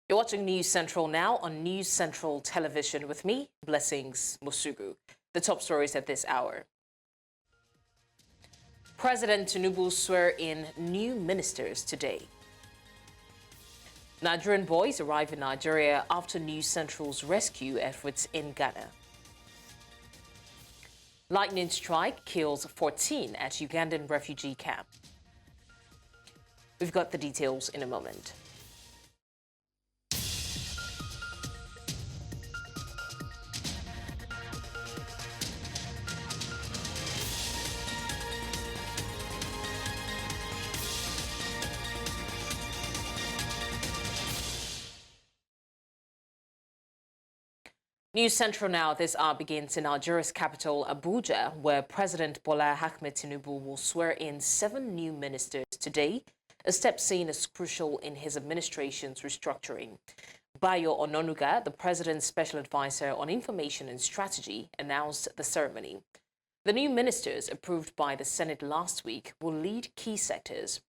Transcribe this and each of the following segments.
You're watching News Central now on News Central Television with me, Blessings Mosugu. The top stories at this hour. President Tinubu swear in new ministers today. Nigerian boys arrive in Nigeria after News Central's rescue efforts in Ghana. Lightning strike kills 14 at Ugandan refugee camp. We've got the details in a moment. News Central now. This hour begins in Nigeria's capital, Abuja, where President Bola Tinubu will swear in 7 new ministers today, a step seen as crucial in his administration's restructuring. Bayo Onnoghen, the president's special advisor on information and strategy, announced the ceremony. The new ministers, approved by the Senate last week, will lead key sectors.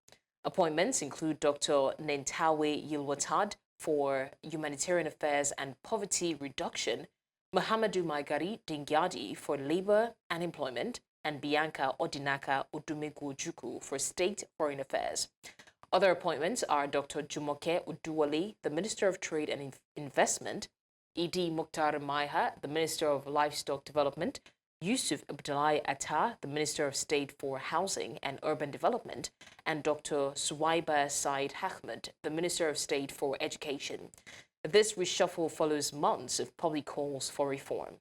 Appointments include Dr. Nentawe Yilwatad for Humanitarian Affairs and Poverty Reduction, Muhammadu Maigari Dingyadi for Labor and Employment, and Bianca Odinaka Odumegwu for State Foreign Affairs. Other appointments are Dr. Jumoke Uduwale, the Minister of Trade and Investment, Idi Mukhtar Maiha, the Minister of Livestock Development, Yusuf Abdullahi Atta, the Minister of State for Housing and Urban Development, and Dr. Suwaiba Said Ahmed, the Minister of State for Education. This reshuffle follows months of public calls for reform.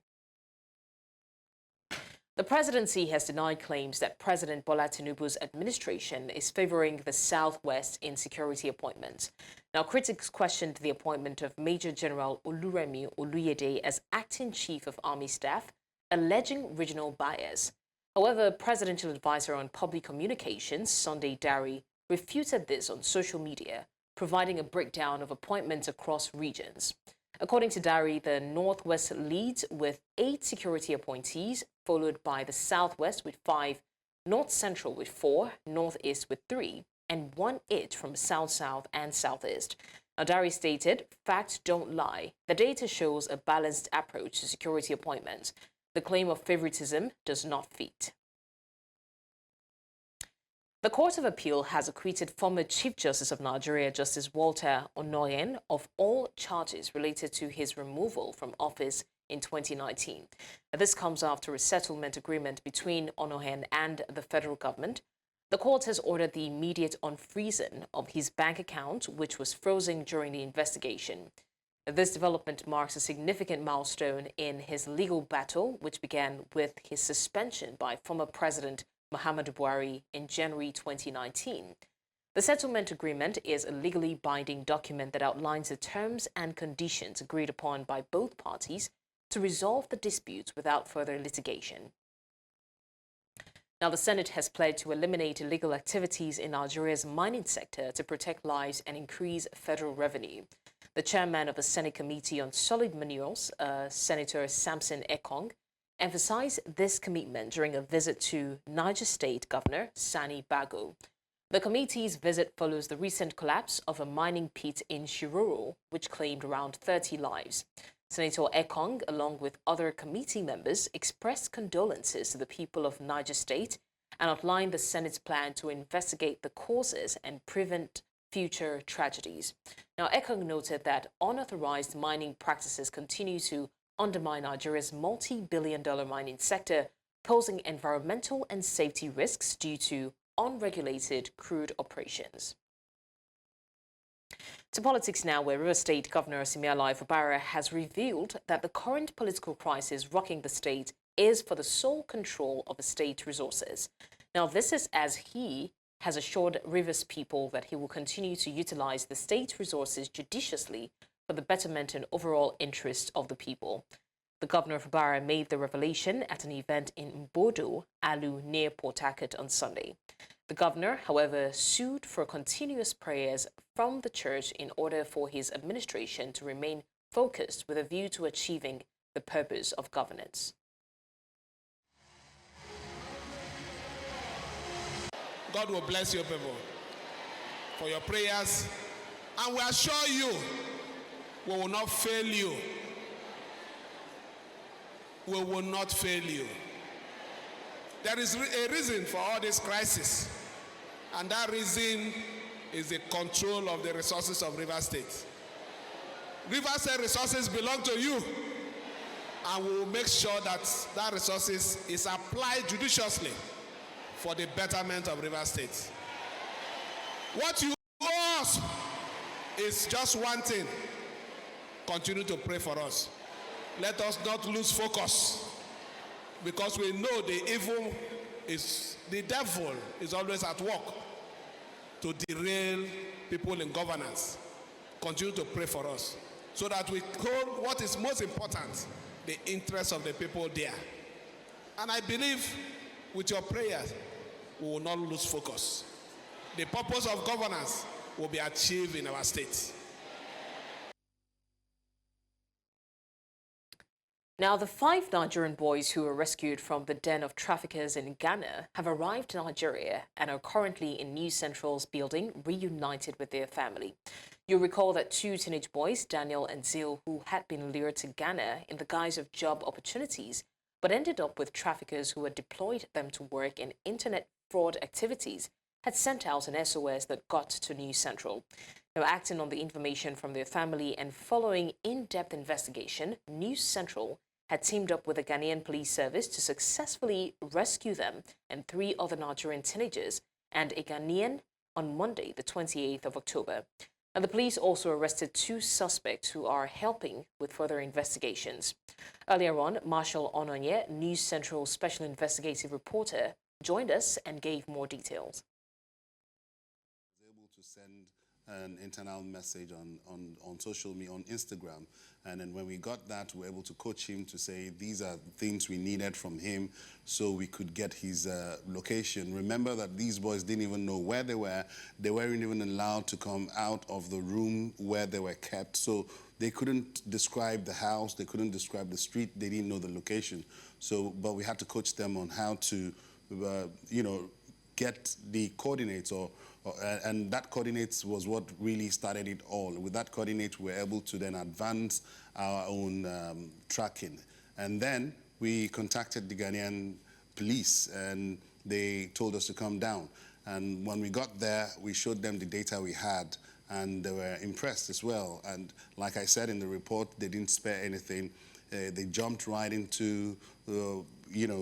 The presidency has denied claims that President Bola Tinubu's administration is favoring the Southwest in security appointments. Now, critics questioned the appointment of Major General Oluremi Oluyede as acting chief of army staff, alleging regional bias. However, presidential advisor on public communications, Sunday Dari, refuted this on social media, providing a breakdown of appointments across regions. According to Dari, the Northwest leads with 8 security appointees, followed by the Southwest with 5, North Central with 4, Northeast with 3, and 1 each from South-South and Southeast. Now, Dari stated, "Facts don't lie. The data shows a balanced approach to security appointments. The claim of favoritism does not fit." The Court of Appeal has acquitted former Chief Justice of Nigeria, Justice Walter Onnoghen, of all charges related to his removal from office in 2019. This comes after a settlement agreement between Onnoghen and the federal government. The court has ordered the immediate unfreezing of his bank account, which was frozen during the investigation. This development marks a significant milestone in his legal battle, which began with his suspension by former President Muhammadu Buhari in January 2019. The settlement agreement is a legally binding document that outlines the terms and conditions agreed upon by both parties to resolve the disputes without further litigation. Now, the Senate has pledged to eliminate illegal activities in Nigeria's mining sector to protect lives and increase federal revenue. The chairman of the Senate Committee on Solid Minerals, Senator Samson Ekong, emphasized this commitment during a visit to Niger State Governor Sani Bago. The committee's visit follows the recent collapse of a mining pit in Shiroro, which claimed around 30 lives. Senator Ekong, along with other committee members, expressed condolences to the people of Niger State and outlined the Senate's plan to investigate the causes and prevent future tragedies. Now, Ekong noted that unauthorized mining practices continue to undermine Nigeria's multi-billion-dollar mining sector, posing environmental and safety risks due to unregulated crude operations. To politics now, where River State Governor Simiala Fubara has revealed that the current political crisis rocking the state is for the sole control of the state resources. Now, this is as he has assured Rivers people that he will continue to utilize the state resources judiciously for the betterment and overall interest of the people. The governor of Fubara made the revelation at an event in Mbodo, Alu, near Port Harcourt on Sunday. The governor, however, sued for continuous prayers from the church in order for his administration to remain focused with a view to achieving the purpose of governance. God will bless your people for your prayers, and we assure you We will not fail you. We will not fail you. There is a reason for all this crisis, and that reason is the control of the resources of Rivers State. Rivers State resources belong to you, and we will make sure that that resources is applied judiciously for the betterment of Rivers State. What you owe us is just one thing: continue to pray for us. Let us not lose focus, because we know the devil is always at work to derail people in governance. Continue to pray for us so that we hold what is most important, the interests of the people there. And I believe with your prayers, we will not lose focus. The purpose of governance will be achieved in our state. Now, the 5 Nigerian boys who were rescued from the den of traffickers in Ghana have arrived in Nigeria and are currently in News Central's building, reunited with their family. You'll recall that 2 teenage boys, Daniel and Zil, who had been lured to Ghana in the guise of job opportunities, but ended up with traffickers who had deployed them to work in internet fraud activities, had sent out an SOS that got to News Central. Now, acting on the information from their family and following in-depth investigation, News Central had teamed up with the Ghanaian Police Service to successfully rescue them and 3 other Nigerian teenagers and a Ghanaian on Monday, the 28th of October. And the police also arrested 2 suspects who are helping with further investigations. Earlier on, Marshal Onnoghen, News Central Special Investigative Reporter, joined us and gave more details. I was able to send an internal message on social media, on Instagram. And then when we got that, we were able to coach him to say these are things we needed from him so we could get his location. Remember that these boys didn't even know where they were. They weren't even allowed to come out of the room where they were kept. So they couldn't describe the house. They couldn't describe the street. They didn't know the location. So, but we had to coach them on how to, get the coordinates and that coordinates was what really started it all. With that coordinate, we were able to then advance our own tracking. And then we contacted the Ghanaian police and they told us to come down. And when we got there, we showed them the data we had and they were impressed as well. And like I said in the report, they didn't spare anything. They jumped right into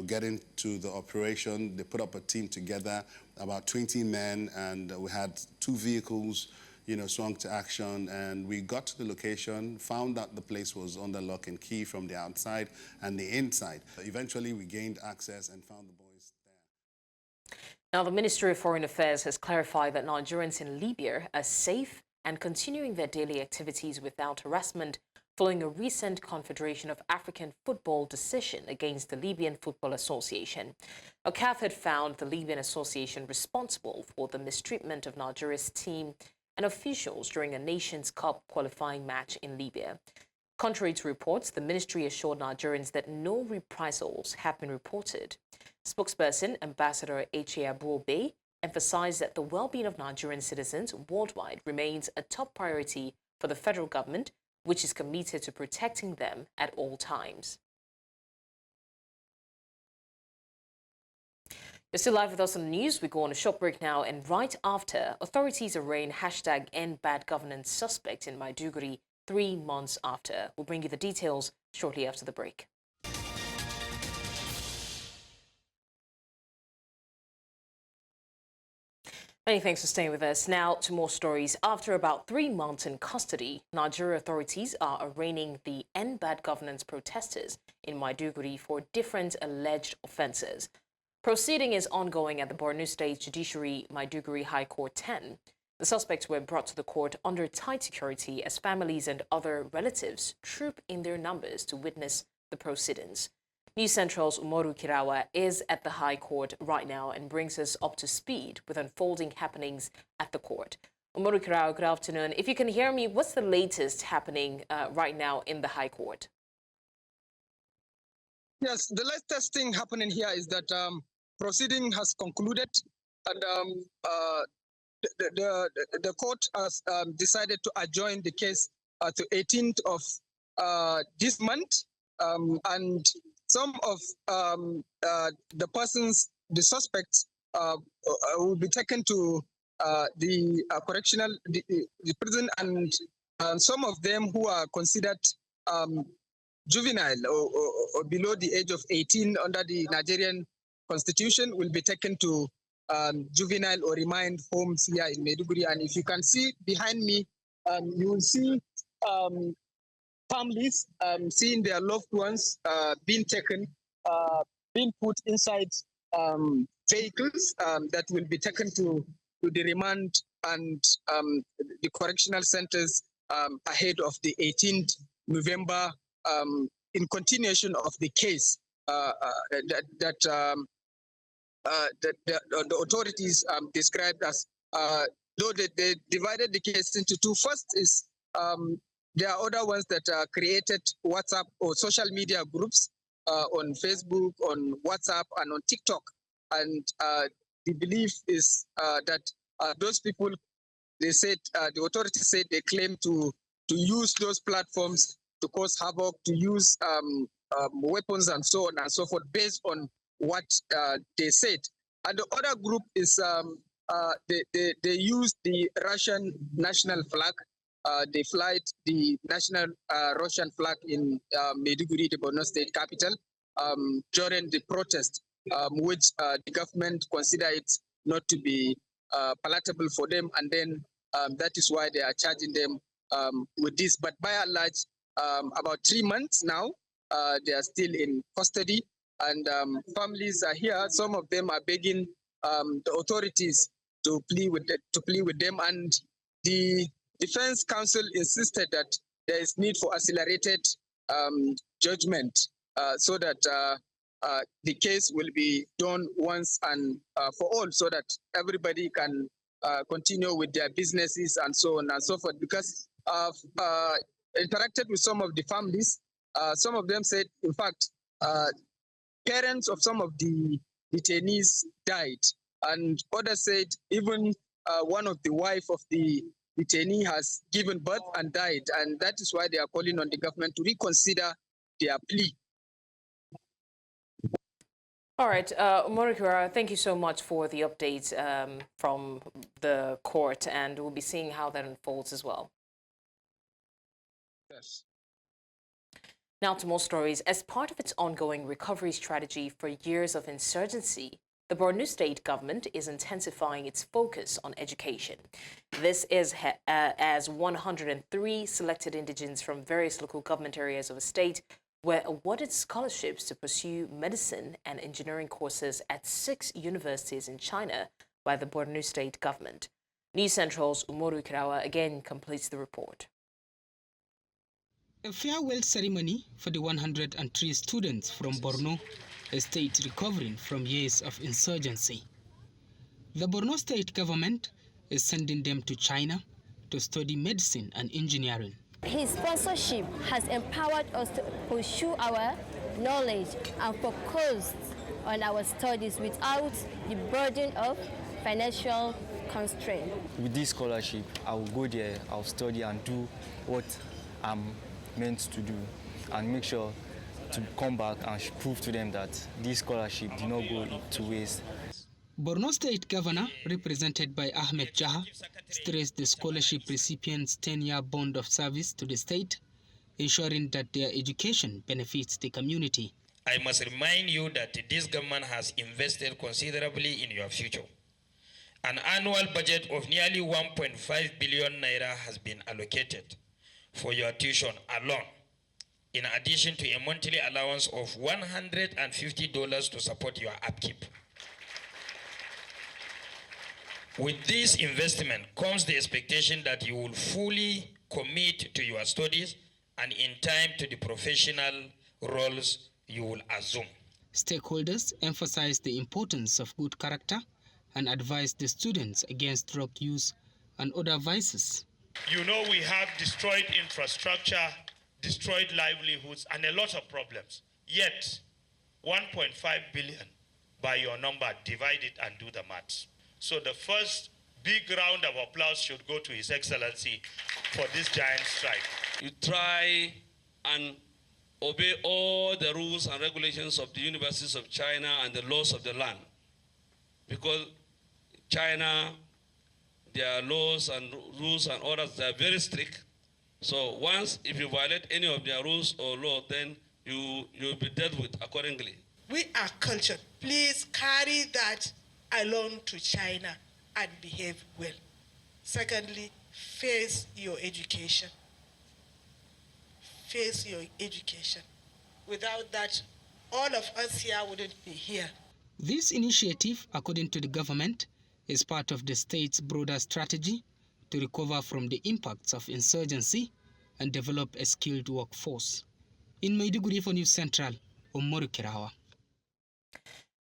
getting to the operation. They put up a team together, about 20 men, and we had 2 vehicles, swung to action. And we got to the location, found out the place was under lock and key from the outside and the inside. Eventually, we gained access and found the boys there. Now, the Ministry of Foreign Affairs has clarified that Nigerians in Libya are safe and continuing their daily activities without harassment, following a recent Confederation of African Football decision against the Libyan Football Association. A CAF had found the Libyan Association responsible for the mistreatment of Nigeria's team and officials during a Nations Cup qualifying match in Libya. Contrary to reports, the ministry assured Nigerians that no reprisals have been reported. Spokesperson Ambassador H.A. Abuobe emphasized that the well-being of Nigerian citizens worldwide remains a top priority for the federal government, which is committed to protecting them at all times. You're still live with us on the news. We go on a short break now, and right after, authorities arraign #EndBadGovernance suspect in Maiduguri 3 months after. We'll bring you the details shortly after the break. Many thanks for staying with us. Now to more stories. After about 3 months in custody, Nigeria authorities are arraigning the EndBadGovernance protesters in Maiduguri for different alleged offences. Proceeding is ongoing at the Borno State Judiciary Maiduguri High Court 10. The suspects were brought to the court under tight security as families and other relatives troop in their numbers to witness the proceedings. News Central's Umoru Kirawa is at the High Court right now and brings us up to speed with unfolding happenings at the court. Umoru Kirawa, good afternoon. If you can hear me, what's the latest happening right now in the High Court? Yes, the latest thing happening here is that proceeding has concluded and the court has decided to adjourn the case to 18th of this month, and some of the persons, the suspects, will be taken to the correctional, the prison, and some of them who are considered juvenile or below the age of 18 under the Nigerian constitution will be taken to juvenile or remand homes here in Maiduguri. And if you can see behind me, you will see families seeing their loved ones being taken, being put inside vehicles that will be taken to the remand and the correctional centers ahead of the 18th November, in continuation of the case that the authorities described as, though they divided the case into two. First is there are other ones that created WhatsApp or social media groups on Facebook, on WhatsApp, and on TikTok. And the belief is that those people, they said, the authorities said they claim to use those platforms to cause havoc, to use weapons and so on and so forth, based on what they said. And the other group is they used the Russian national flag. They flight the national Russian flag in Maiduguri, the Borno state capital, during the protest, which the government consider it not to be palatable for them, and then that is why they are charging them with this. But by and large, about 3 months now, they are still in custody, and families are here. Some of them are begging the authorities to plea with them, and the Defense Council insisted that there is need for accelerated judgment so that the case will be done once and for all, so that everybody can continue with their businesses and so on and so forth. Because I've interacted with some of the families. Some of them said, in fact, parents of some of the detainees died, and others said even one of the wife of the detainee has given birth and died, and that is why they are calling on the government to reconsider their plea. All right, Morikura, thank you so much for the updates from the court, and we'll be seeing how that unfolds as well. Yes. Now to more stories. As part of its ongoing recovery strategy for years of insurgency, the Borno state government is intensifying its focus on education. This is as 103 selected indigents from various local government areas of the state were awarded scholarships to pursue medicine and engineering courses at 6 universities in China by the Borno state government. News Central's Umoru Kirawa again completes the report. A farewell ceremony for the 103 students from Borno, a state recovering from years of insurgency. The Borno state government is sending them to China to study medicine and engineering. His sponsorship has empowered us to pursue our knowledge and focus on our studies without the burden of financial constraint. With this scholarship, I will go there, I'll study and do what I'm meant to do, and make sure to come back and prove to them that this scholarship did not go to waste. Borno State Governor, represented by Ahmed Jaha, stressed the scholarship recipients' 10-year bond of service to the state, ensuring that their education benefits the community. I must remind you that this government has invested considerably in your future. An annual budget of nearly 1.5 billion naira has been allocated for your tuition alone, in addition to a monthly allowance of $150 to support your upkeep. With this investment comes the expectation that you will fully commit to your studies and in time to the professional roles you will assume. Stakeholders emphasize the importance of good character and advise the students against drug use and other vices. You know, we have destroyed infrastructure, destroyed livelihoods, and a lot of problems. Yet, 1.5 billion by your number, divide it and do the maths. So the first big round of applause should go to His Excellency for this giant strike. you try and obey all the rules and regulations of the universities of China and the laws of the land. Because China, their laws and rules and orders, they are very strict. So once, if you violate any of their rules or law, then you'll be dealt with accordingly. We are cultured. Please carry that along to China and behave well. Secondly, face your education. Face your education. Without that, all of us here wouldn't be here. This initiative, according to the government, is part of the state's broader strategy to recover from the impacts of insurgency and develop a skilled workforce. In Maiduguri for News Central, Omoru Kirawa.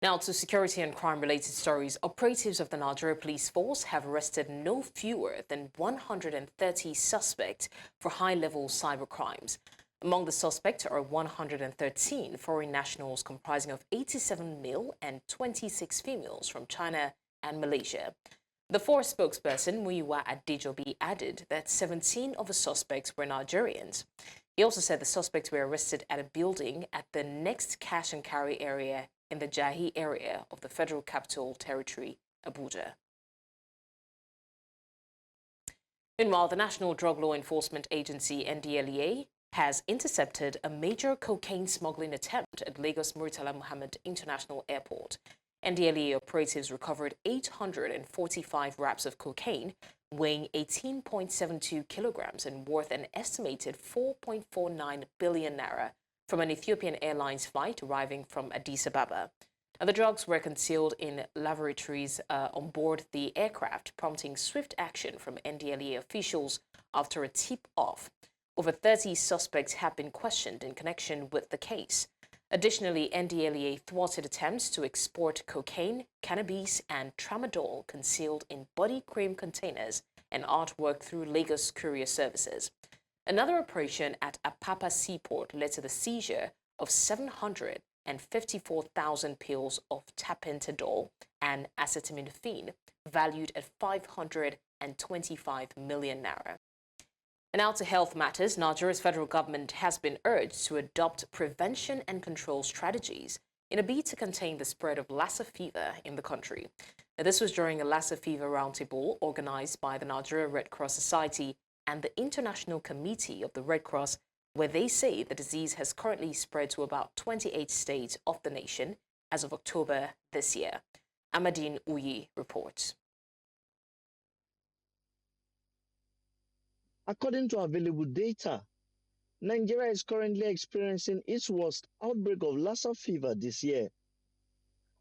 Now to security and crime-related stories. Operatives of the Nigeria Police Force have arrested no fewer than 130 suspects for high-level cyber crimes. Among the suspects are 113 foreign nationals comprising of 87 male and 26 females from China and Malaysia. The force spokesperson, Muyiwa Adejobi, added that 17 of the suspects were Nigerians. He also said the suspects were arrested at a building at the next cash and carry area in the Jahi area of the Federal Capital Territory, Abuja. Meanwhile, the National Drug Law Enforcement Agency, NDLEA, has intercepted a major cocaine smuggling attempt at Lagos Murtala Muhammad International Airport. NDLEA operatives recovered 845 wraps of cocaine, weighing 18.72 kilograms and worth an estimated 4.49 billion naira from an Ethiopian Airlines flight arriving from Addis Ababa. Now, the drugs were concealed in lavatories on board the aircraft, prompting swift action from NDLEA officials after a tip-off. Over 30 suspects have been questioned in connection with the case. Additionally, NDLEA thwarted attempts to export cocaine, cannabis, and tramadol concealed in body cream containers and artwork through Lagos Courier Services. Another operation at Apapa Seaport led to the seizure of 754,000 pills of tapentadol and acetaminophen, valued at 525 million naira. And now to health matters. Nigeria's federal government has been urged to adopt prevention and control strategies in a bid to contain the spread of Lassa fever in the country. Now, this was during a Lassa fever roundtable organized by the Nigeria Red Cross Society and the International Committee of the Red Cross, where they say the disease has currently spread to about 28 states of the nation as of October this year. Amadine Uyi reports. According to available data, Nigeria is currently experiencing its worst outbreak of Lassa fever this year.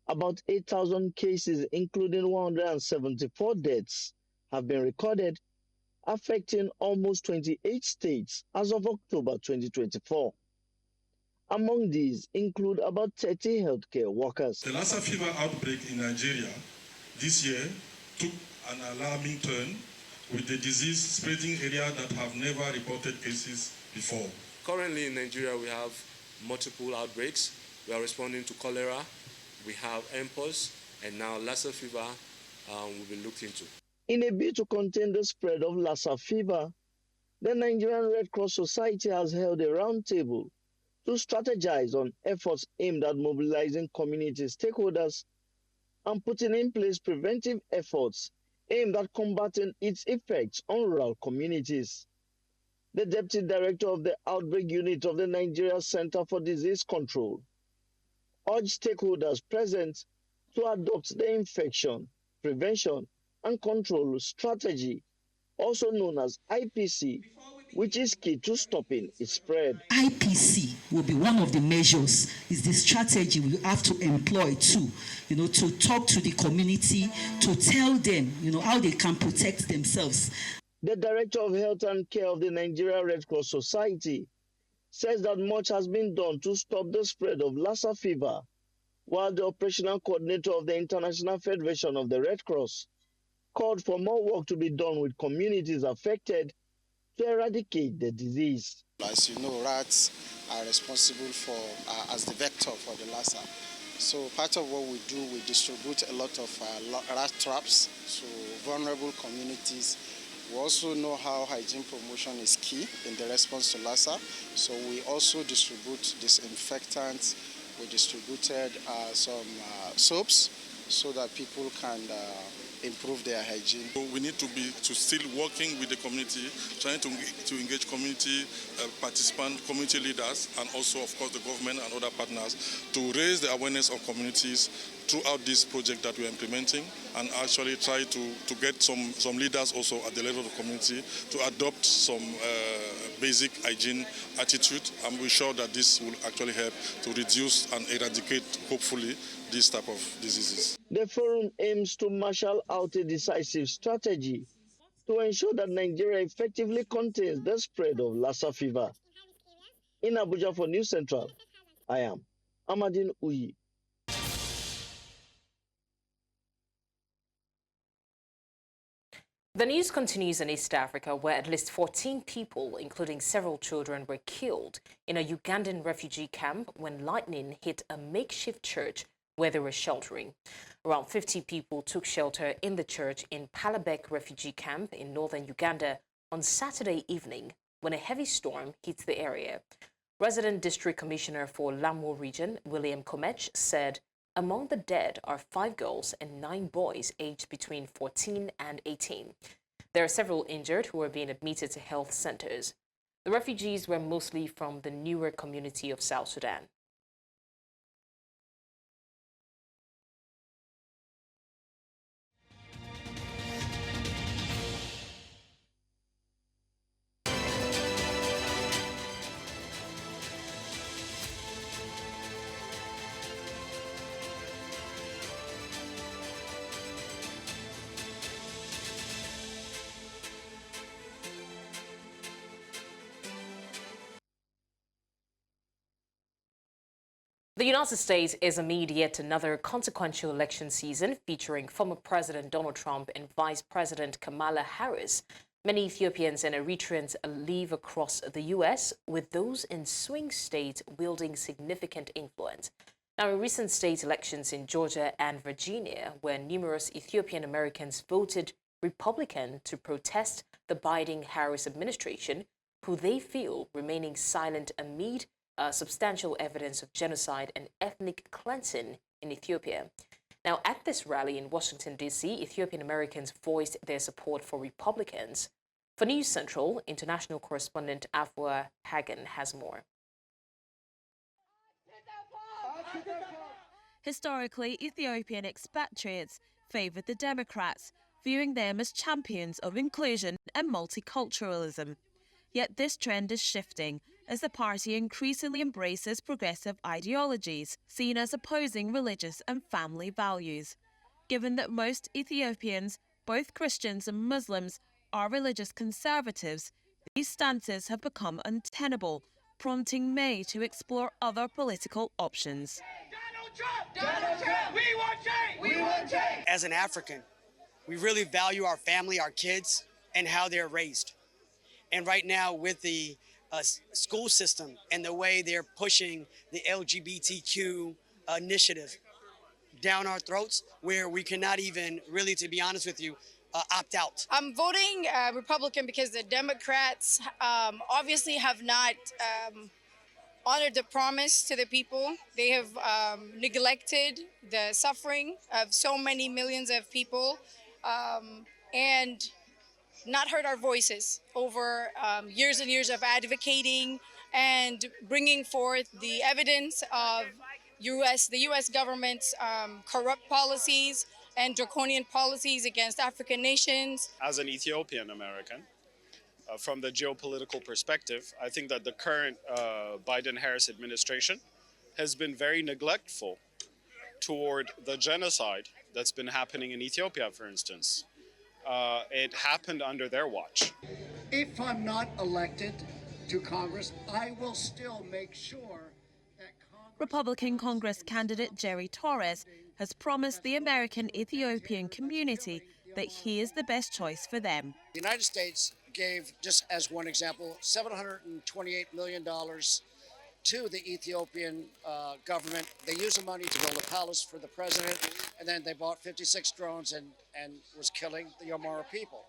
About 8,000 cases, including 174 deaths, have been recorded, affecting almost 28 states as of October 2024. Among these include about 30 healthcare workers. The Lassa fever outbreak in Nigeria this year took an alarming turn, with the disease spreading areas that have never reported cases before. Currently in Nigeria, we have multiple outbreaks. We are responding to cholera, we have mpox, and now Lassa fever will be looked into. In a bid to contain the spread of Lassa fever, the Nigerian Red Cross Society has held a roundtable to strategize on efforts aimed at mobilizing community stakeholders and putting in place preventive efforts aimed at combating its effects on rural communities. The Deputy Director of the Outbreak Unit of the Nigeria Center for Disease Control urged stakeholders present to adopt the Infection, Prevention and Control Strategy, also known as IPC, which is key to stopping its spread. IPC will be one of the measures, is the strategy we have to employ too, to talk to the community, to tell them, how they can protect themselves. The Director of Health and Care of the Nigeria Red Cross Society says that much has been done to stop the spread of Lassa fever, while the operational coordinator of the International Federation of the Red Cross called for more work to be done with communities affected to eradicate the disease. As you know, rats are responsible for as the vector for the Lassa. So part of what we do, we distribute a lot of rat traps to vulnerable communities We also know how hygiene promotion is key in the response to Lassa. So we also distribute disinfectants. We distributed some soaps so that people can improve their hygiene. We need to still working with the community, trying to engage community participants, community leaders, and also, of course, the government and other partners to raise the awareness of communities throughout this project that we're implementing, and actually try to get some leaders also at the level of the community to adopt some basic hygiene attitude. And we're sure that this will actually help to reduce and eradicate, hopefully, this type of diseases. The forum aims to marshal out a decisive strategy to ensure that Nigeria effectively contains the spread of Lassa fever. In Abuja for News Central, I am Amadine Uyi. The news continues in East Africa, where at least 14 people, including several children, were killed in a Ugandan refugee camp when lightning hit a makeshift church where they were sheltering. Around 50 people took shelter in the church in Palabek refugee camp in northern Uganda on Saturday evening when a heavy storm hit the area. Resident District Commissioner for Lamu region, William Komech, said among the dead are 5 girls and 9 boys aged between 14 and 18. There are several injured who are being admitted to health centers. The refugees were mostly from the newer community of South Sudan. The United States is amid yet another consequential election season featuring former President Donald Trump and Vice President Kamala Harris. Many Ethiopians and Eritreans live across the U.S., with those in swing states wielding significant influence. Now, in recent state elections in Georgia and Virginia, where numerous Ethiopian Americans voted Republican to protest the Biden-Harris administration, who they feel remaining silent amid substantial evidence of genocide and ethnic cleansing in Ethiopia. Now, at this rally in Washington, D.C., Ethiopian Americans voiced their support for Republicans. For News Central, international correspondent AIA Hagen has more. Historically, Ethiopian expatriates favoured the Democrats, viewing them as champions of inclusion and multiculturalism. Yet this trend is shifting as the party increasingly embraces progressive ideologies, seen as opposing religious and family values. Given that most Ethiopians, both Christians and Muslims, are religious conservatives, these stances have become untenable, prompting May to explore other political options. Donald Trump, we want change! We want change! As an African, we really value our family, our kids, and how they're raised. And right now, with the school system and the way they're pushing the LGBTQ initiative down our throats, where we cannot even really, to be honest with you, opt out. I'm voting Republican because the Democrats obviously have not honored the promise to the people. They have neglected the suffering of so many millions of people and not heard our voices over years and years of advocating and bringing forth the evidence of the U.S. government's corrupt policies and draconian policies against African nations. As an Ethiopian American, from the geopolitical perspective, I think that the current Biden-Harris administration has been very neglectful toward the genocide that's been happening in Ethiopia, for instance. It happened under their watch. If I'm not elected to Congress, I will still make sure that Republican Congress candidate Jerry Torres has promised the American Ethiopian community that he is the best choice for them. The United States gave, just as one example, $728 million to the Ethiopian government. They used the money to build a palace for the president, and then they bought 56 drones and was killing the Amhara people.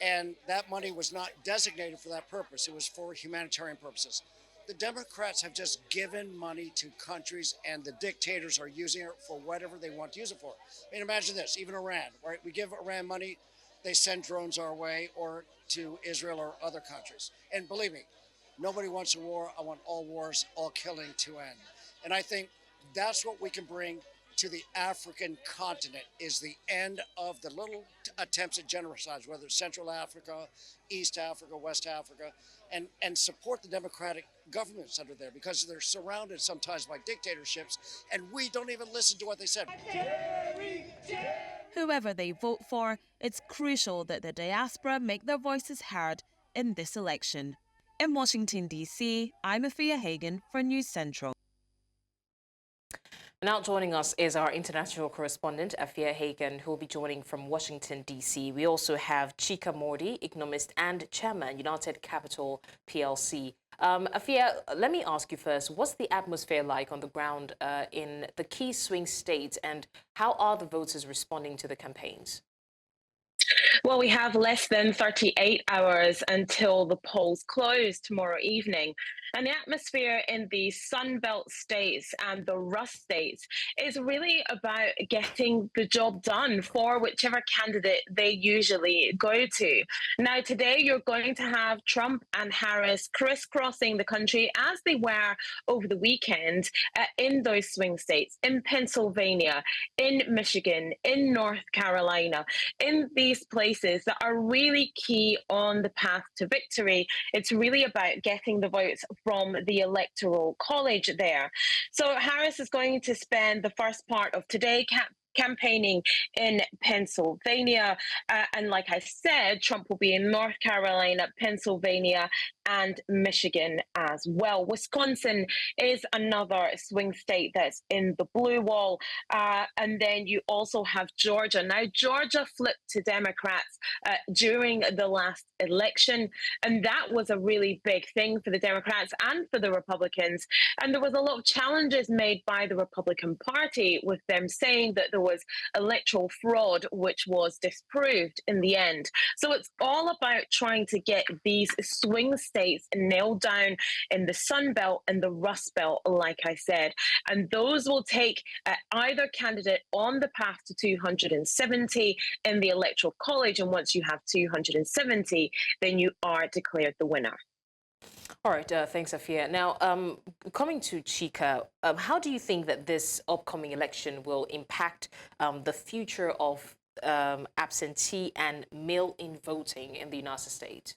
and that money was not designated for that purpose. It was for humanitarian purposes. The Democrats have just given money to countries, and the dictators are using it for whatever they want to use it for. I mean, imagine this, even Iran, right? We give Iran money, they send drones our way or to Israel or other countries. And believe me, nobody wants a war. I want all wars, all killing to end. And I think that's what we can bring to the African continent, is the end of the little attempts at genocides, whether it's Central Africa, East Africa, West Africa, and support the democratic governments that are there, because they're surrounded sometimes by dictatorships, and we don't even listen to what they said. Whoever they vote for, it's crucial that the diaspora make their voices heard in this election. In Washington, D.C., I'm AIA Hagen for News Central. Now joining us is our international correspondent, AIA Hagen, who will be joining from Washington, D.C. We also have Chika Mordi, economist and chairman, United Capital PLC. AIA, let me ask you first, what's the atmosphere like on the ground in the key swing states, and how are the voters responding to the campaigns? Well, we have less than 38 hours until the polls close tomorrow evening. And the atmosphere in the Sunbelt states and the Rust states is really about getting the job done for whichever candidate they usually go to. Now, today you're going to have Trump and Harris crisscrossing the country as they were over the weekend in those swing states, in Pennsylvania, in Michigan, in North Carolina, in these places that are really key on the path to victory. It's really about getting the votes from the Electoral College there. So Harris is going to spend the first part of today campaigning in Pennsylvania. And like I said, Trump will be in North Carolina, Pennsylvania, and Michigan as well. Wisconsin is another swing state that's in the blue wall. And then you also have Georgia. Now, Georgia flipped to Democrats during the last election, and that was a really big thing for the Democrats and for the Republicans. And there was a lot of challenges made by the Republican Party, with them saying that there was electoral fraud, which was disproved in the end. So it's all about trying to get these swing states nailed down in the Sun Belt and the Rust Belt, like I said. And those will take either candidate on the path to 270 in the Electoral College. And once you have 270, then you are declared the winner. All right, thanks, AIA. Now, coming to Chika, how do you think that this upcoming election will impact the future of absentee and mail-in voting in the United States?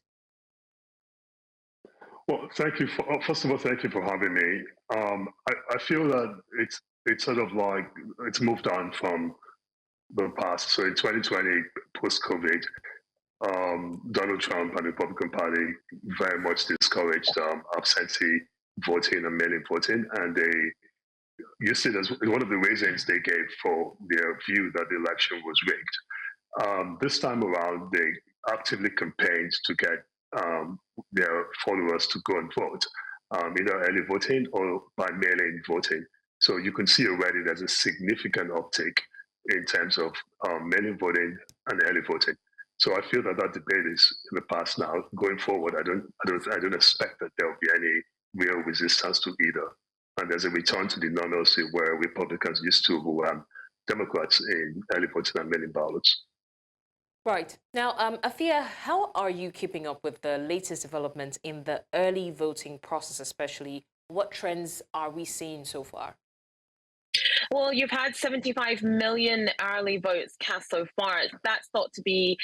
Well, thank you. First of all, thank you for having me. I feel that it's sort of like it's moved on from the past. So in 2020, post-COVID, Donald Trump and the Republican Party very much discouraged absentee voting and mail-in voting, and they used it as one of the reasons they gave for their view that the election was rigged. This time around, they actively campaigned to get their followers to go and vote, either early voting or by mail-in voting. So you can see already there's a significant uptick in terms of mail-in voting and early voting. So I feel that debate is in the past now. Going forward, I don't expect that there will be any real resistance to either. And there's a return to the normalcy where Republicans used to overwhelm Democrats in early voting and mail-in ballots. Right. Now, AIA, how are you keeping up with the latest developments in the early voting process, especially? What trends are we seeing so far? Well, you've had 75 million early votes cast so far. That's thought to be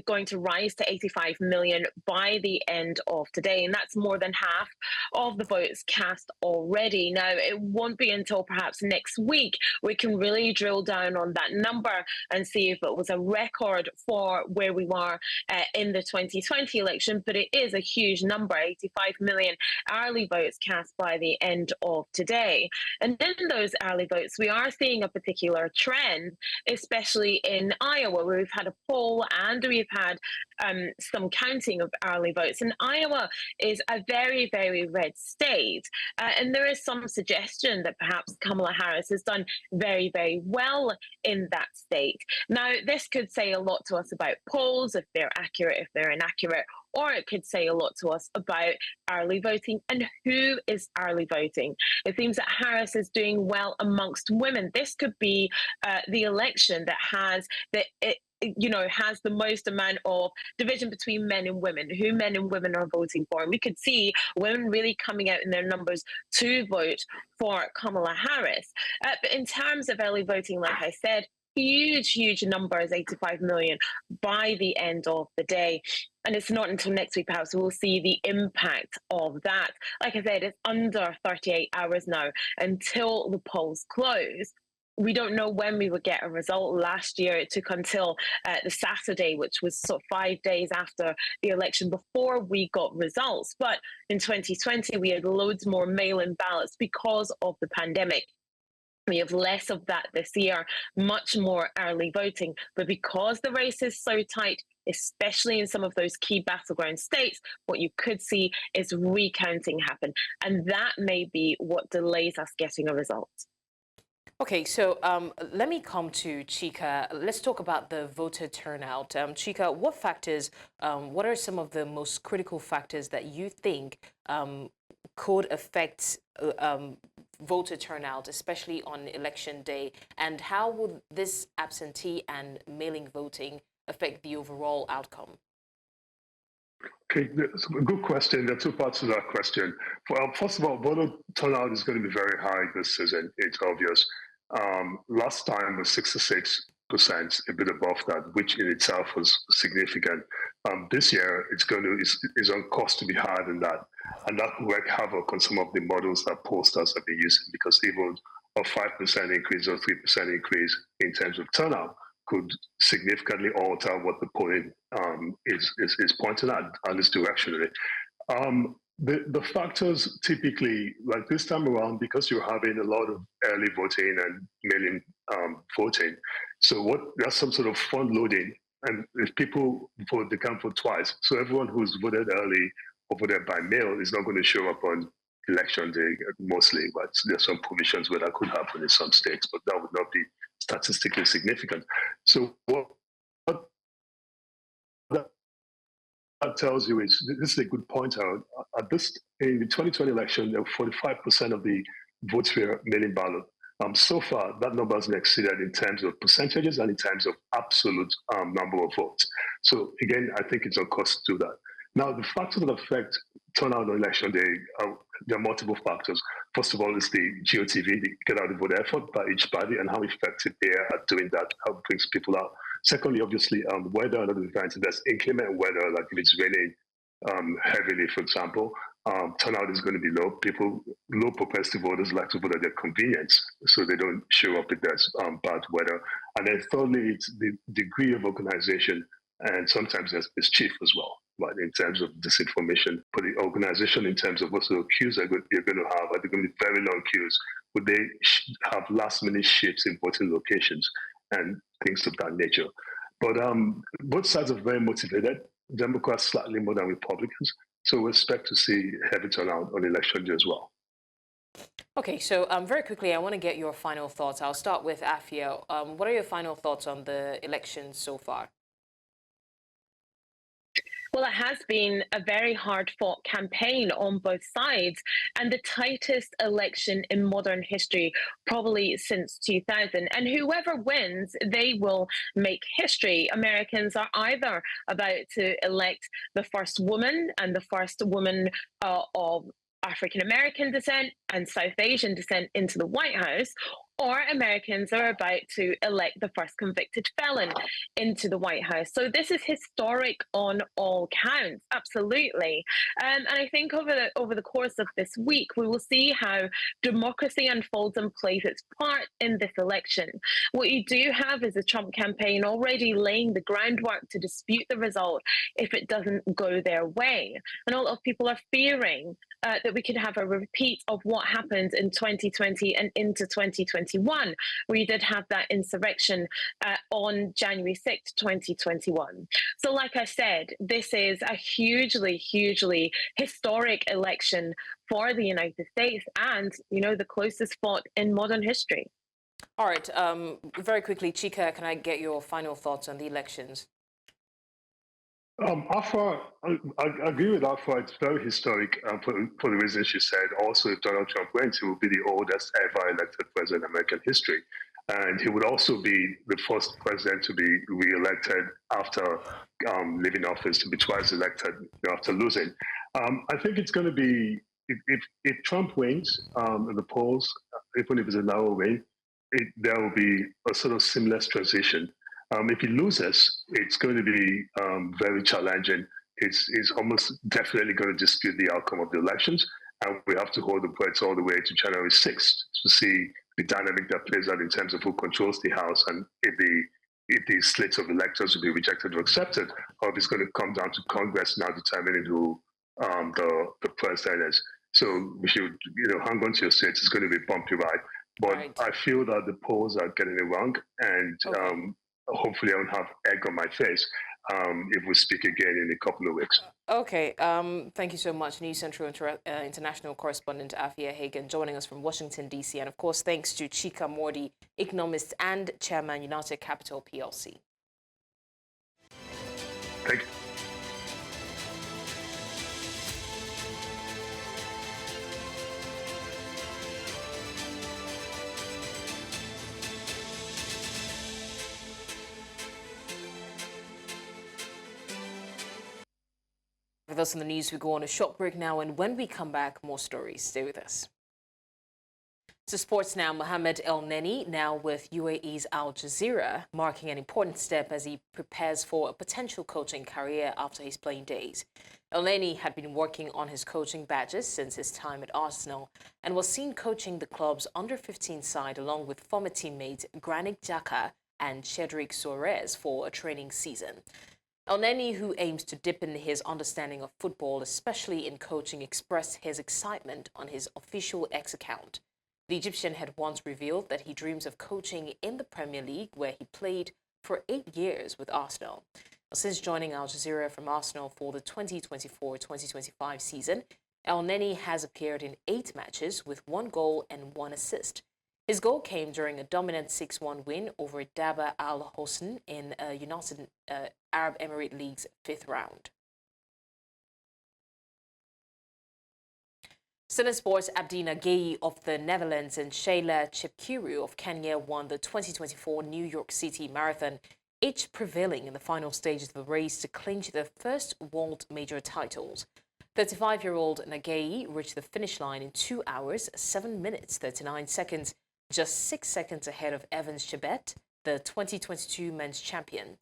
going to rise to 85 million by the end of today. And that's more than half of the votes cast already. Now, it won't be until perhaps next week we can really drill down on that number and see if it was a record for where we were in the 2020 election. But it is a huge number, 85 million early votes cast by the end of today. And in those early votes, votes. We are seeing a particular trend, especially in Iowa, where we've had a poll and we've had some counting of early votes. And Iowa is a very, very red state. And there is some suggestion that perhaps Kamala Harris has done very, very well in that state. Now, this could say a lot to us about polls, if they're accurate, if they're inaccurate, or it could say a lot to us about early voting and who is early voting. It seems that Harris is doing well amongst women. This could be the election that has has the most amount of division between men and women, who men and women are voting for. And we could see women really coming out in their numbers to vote for Kamala Harris. But in terms of early voting, like I said, huge numbers, 85 million by the end of the day. And it's not until next week, perhaps, we'll see the impact of that. Like I said, it's under 38 hours now until the polls close. We don't know when we would get a result. Last year, it took until the Saturday, which was sort of 5 days after the election, before we got results. But in 2020, we had loads more mail-in ballots because of the pandemic. We have less of that this year, much more early voting. But because the race is so tight, especially in some of those key battleground states, what you could see is recounting happen. And that may be what delays us getting a result. Okay, so let me come to Chika. Let's talk about the voter turnout. Chika, what are some of the most critical factors that you think could affect voter turnout, especially on election day? And how will this absentee and mailing voting affect the overall outcome? Okay, that's a good question. There are two parts to that question. First of all, voter turnout is going to be very high this season. It's obvious. Last time was 66%, a bit above that, which in itself was significant. This year, it's on course to be higher than that. And that will work havoc on some of the models that pollsters have been using, because even a 5% increase or 3% increase in terms of turnout could significantly alter what the polling is pointing at least directionally. The factors typically, like this time around, because you're having a lot of early voting and mail-in voting, so there's some sort of front loading, and if people vote, they can vote twice. So everyone who's voted early or voted by mail is not going to show up on election day mostly, but there's some provisions where that could happen in some states, but that would not be statistically significant. So what that tells you is, this is a good point out. In the 2020 election, there were 45% of the votes were mail-in ballot. So far, that number has been exceeded in terms of percentages and in terms of absolute number of votes. So again, I think it's on course to do that. Now, the factors that affect turnout on election day, there are multiple factors. First of all, is the GOTV, the get out the vote effort by each party, and how effective they are at doing that, how it brings people out. Secondly, obviously, weather and other events. If there's inclement weather, like if it's raining heavily, for example, turnout is going to be low. Low propensity voters like to vote at their convenience, so they don't show up if there's bad weather. And then thirdly, it's the degree of organization, and sometimes it's chief as well, right, in terms of disinformation. For the organization, in terms of what sort of queues you're going to have, are they going to be very long queues? Would they have last-minute shifts in voting locations and things of that nature? But both sides are very motivated. Democrats slightly more than Republicans. So we expect to see heavy turnout on election day as well. Okay, so very quickly, I want to get your final thoughts. I'll start with Afia. What are your final thoughts on the election so far? Well, it has been a very hard-fought campaign on both sides, and the tightest election in modern history, probably since 2000. And whoever wins, they will make history. Americans are either about to elect the first woman and the first woman of African American descent and South Asian descent into the White House, or Americans are about to elect the first convicted felon into the White House. So this is historic on all counts, absolutely. And I think over the course of this week, we will see how democracy unfolds and plays its part in this election. What you do have is the Trump campaign already laying the groundwork to dispute the result if it doesn't go their way. And a lot of people are fearing that we could have a repeat of what happened in 2020 and into 2021. 2021, where you did have that insurrection on January 6th, 2021. So like I said, this is a hugely, hugely historic election for the United States and, you know, the closest fought in modern history. All right. Very quickly, Chika, can I get your final thoughts on the elections? Afra, I agree with Afra. It's very historic for the reasons she said. Also, if Donald Trump wins, he will be the oldest ever elected president in American history. And he would also be the first president to be re-elected after leaving office, to be twice elected after losing. I think it's going to be, if Trump wins in the polls, even if it's a narrow win, there will be a sort of seamless transition. If he loses, it's going to be very challenging. It's almost definitely going to dispute the outcome of the elections, and we have to hold the breath all the way to January 6th to see the dynamic that plays out in terms of who controls the House and if the slate of electors will be rejected or accepted, or if it's going to come down to Congress now determining who the president is. So we should, hang on to your seats. It's going to be a bumpy ride. But I feel that the polls are getting it wrong, and hopefully I won't have egg on my face if we speak again in a couple of weeks. Okay. Thank you so much, News Central international correspondent AIA Hagen, joining us from Washington, D.C. And, of course, thanks to Chika Mordi, economist and chairman, United Capital PLC. Thank you. With us in the news, we go on a short break now, and when we come back, more stories. Stay with us. To sports now, Mohamed El Neni, now with UAE's Al Jazeera, marking an important step as he prepares for a potential coaching career after his playing days. El Neni had been working on his coaching badges since his time at Arsenal and was seen coaching the club's under-15 side along with former teammates Granit Xhaka and Cedric Soares for a training season. El Neni, who aims to deepen his understanding of football, especially in coaching, expressed his excitement on his official X account. The Egyptian had once revealed that he dreams of coaching in the Premier League, where he played for 8 years with Arsenal. Since joining Al Jazeera from Arsenal for the 2024-2025 season, El Neni has appeared in 8 matches with 1 goal and 1 assist. His goal came during a dominant 6-1 win over Daba Al Hosn in United Arab Emirates League's 5th round. Still in sports, Abdina Gaye of the Netherlands and Shayla Chepkirou of Kenya won the 2024 New York City Marathon, each prevailing in the final stages of the race to clinch their first world major titles. 35-year-old Nagayi reached the finish line in 2 hours, 7 minutes, 39 seconds, just 6 seconds ahead of Evans Chebet, the 2022 men's champion.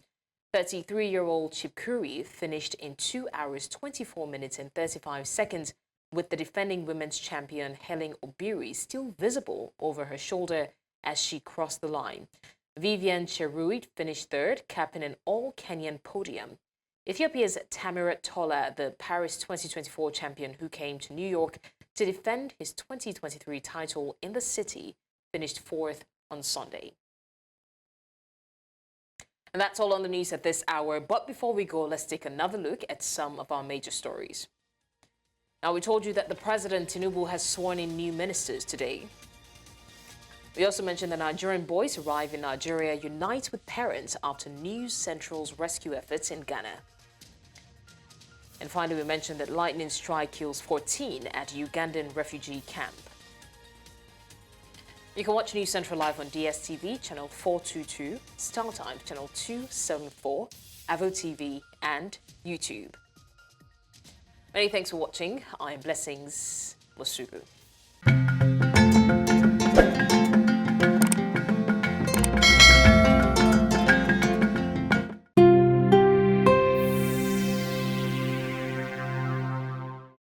33-year-old Chepkirou finished in 2 hours, 24 minutes and 35 seconds, with the defending women's champion Helen Obiri still visible over her shoulder as she crossed the line. Vivian Cheruiyot finished 3rd, capping an all-Kenyan podium. Ethiopia's Tamirat Tola, the Paris 2024 champion who came to New York to defend his 2023 title in the city, finished 4th on Sunday. And that's all on the news at this hour. But before we go, let's take another look at some of our major stories. Now, we told you that the President Tinubu has sworn in new ministers today. We also mentioned that Nigerian boys arrive in Nigeria unite with parents after News Central's rescue efforts in Ghana. And finally, we mentioned that lightning strike kills 14 at Ugandan refugee camp. You can watch News Central live on DSTV, channel 422, StarTimes, channel 274, Avo TV, and YouTube. Many thanks for watching. I'm Blessings Mosugu.